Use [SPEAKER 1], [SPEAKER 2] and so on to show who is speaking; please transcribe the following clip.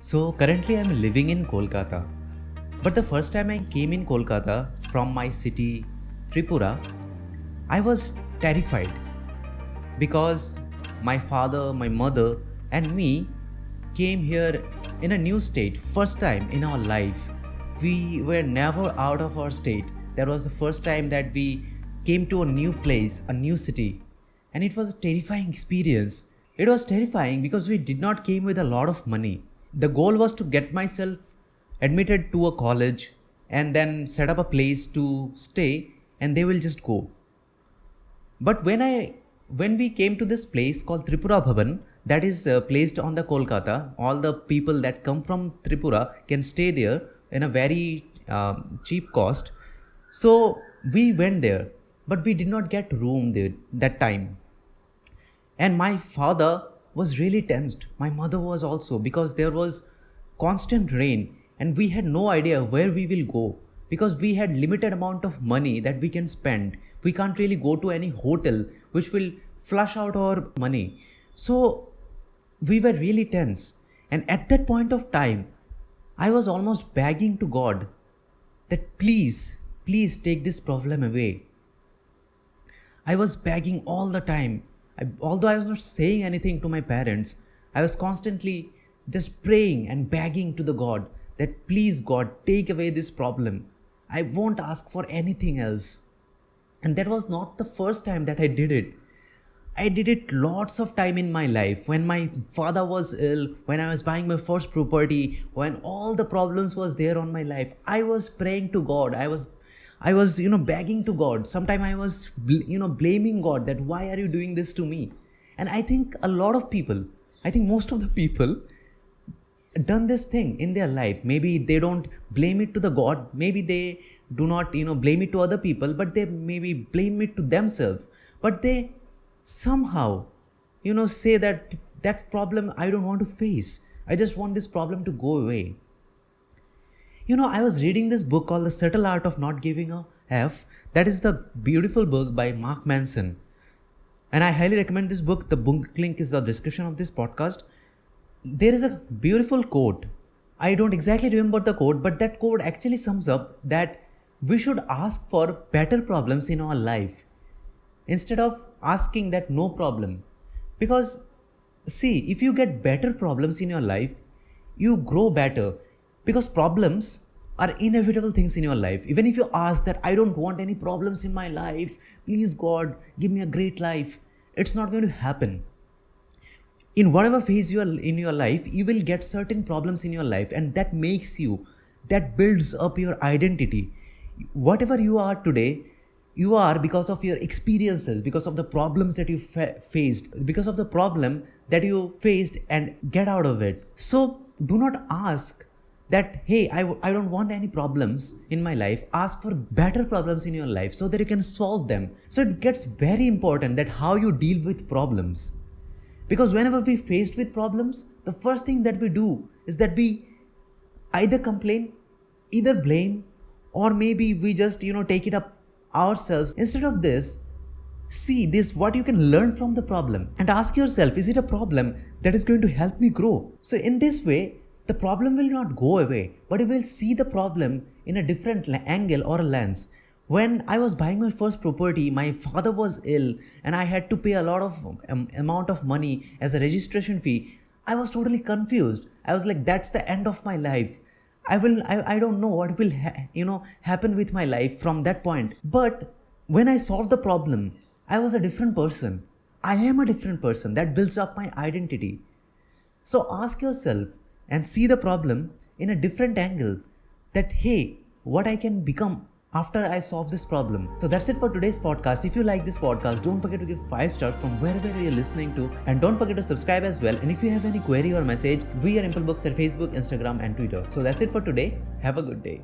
[SPEAKER 1] So currently I'm living in Kolkata. But the first time I came in Kolkata from my city Tripura, I was terrified because my father, my mother and me came here in a new state first time in our life. We were never out of our state. That was the first time that we came to a new place, a new city, and it was a terrifying experience. It was terrifying because we did not came with a lot of money. The goal was to get myself admitted to a college and then set up a place to stay and they will just go. But when we came to this place called Tripura Bhavan, that is placed on the Kolkata, all the people that come from Tripura can stay there in a very cheap cost. So we went there, but we did not get room there that time. And my father was really tensed. My mother was also, because there was constant rain and we had no idea where we will go because we had limited amount of money that we can spend. We can't really go to any hotel which will flush out our money. So we were really tense. And at that point of time, I was almost begging to God that please take this problem away. I was begging all the time. Although I was not saying anything to my parents, I was constantly just praying and begging to the God that please God, take away this problem. I won't ask for anything else. And that was not the first time that I did it. I did it lots of time in my life. When my father was ill, when I was buying my first property, when all the problems was there on my life, I was praying to God. I was begging to God. Sometimes I was blaming God that why are you doing this to me? And I think most of the people done this thing in their life. Maybe they don't blame it to the God. Maybe they do not blame it to other people, but they maybe blame it to themselves. But they somehow say that problem I don't want to face. I just want this problem to go away. I was reading this book called The Subtle Art of Not Giving a F. That is the beautiful book by Manson. And I highly recommend this book. The book link is the description of this podcast. There is a beautiful quote. I don't exactly remember the quote, but that quote actually sums up that we should ask for better problems in our life instead of asking that no problem. Because see, if you get better problems in your life, you grow better. Because problems are inevitable things in your life. Even if you ask that I don't want any problems in my life, please God, give me a great life, it's not going to happen. In whatever phase you are in your life, you will get certain problems in your life, and that builds up your identity. Whatever you are today, you are because of your experiences, because of the problems that you faced, because of the problem that you faced and get out of it. So do not ask that, hey, I don't want any problems in my life. Ask for better problems in your life so that you can solve them. So it gets very important that how you deal with problems. Because whenever we faced with problems, the first thing that we do is that we either complain, either blame, or maybe we just, take it up ourselves. Instead of this, see this what you can learn from the problem and ask yourself, is it a problem that is going to help me grow? So in this way, the problem will not go away, but you will see the problem in a different angle or a lens. When I was buying my first property, my father was ill and I had to pay a lot of amount of money as a registration fee. I was totally confused. I was like, that's the end of my life. I don't know what will happen with my life from that point. But when I solved the problem, I was a different person. I am a different person. That builds up my identity. So ask yourself and see the problem in a different angle, that hey, what I can become after I solve this problem. So that's it for today's podcast. If you like this podcast, don't forget to give 5 stars from wherever you're listening to, and don't forget to subscribe as well. And if you have any query or message, we are ImpleBooks at Facebook, Instagram and Twitter. So that's it for today. Have a good day.